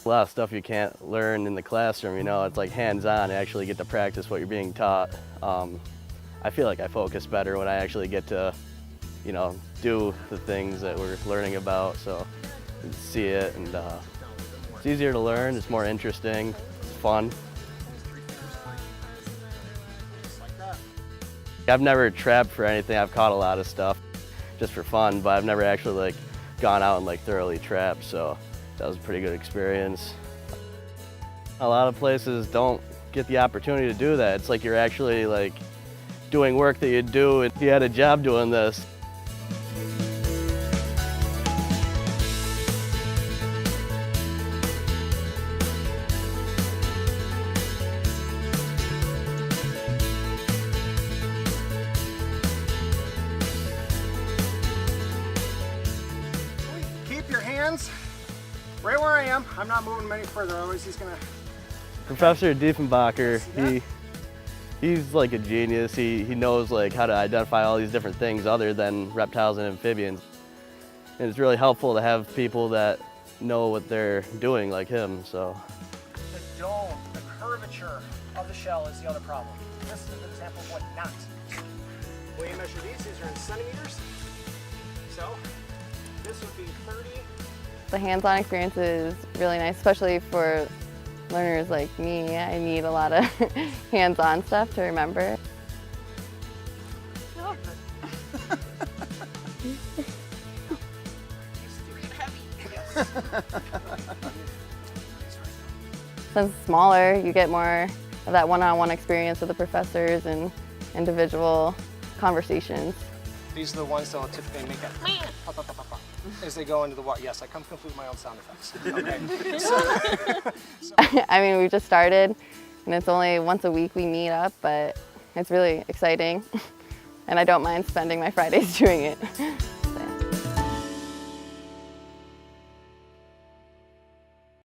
A lot of stuff you can't learn in the classroom, you know, it's like hands-on, you actually get to practice what you're being taught. I feel like I focus better when I actually get to, you know, do the things that we're learning about, so you see it, and it's easier to learn, it's more interesting, it's fun. I've never trapped for anything, I've caught a lot of stuff just for fun, but I've never actually like gone out and like thoroughly trapped, so that was a pretty good experience. A lot of places don't get the opportunity to do that. It's like you're actually like doing work that you do if you had a job doing this. Keep your hands right where I am. I'm not moving them any further, otherwise he's gonna... Professor Diefenbacher, he's like a genius. He knows like how to identify all these different things other than reptiles and amphibians. And it's really helpful to have people that know what they're doing like him, so. The dome, the curvature of the shell is the other problem. This is an example of what not to do. Will you measure these? These are in centimeters. So this would be 30. The hands-on experience is really nice, especially for learners like me. I need a lot of hands-on stuff to remember. Since it's smaller, you get more of that one-on-one experience with the professors and individual conversations. These are the ones that will typically make a as they go into the water. Yes, I come complete with my own sound effects. Okay. So. I mean, we just started, and it's only once a week we meet up, but it's really exciting, and I don't mind spending my Fridays doing it.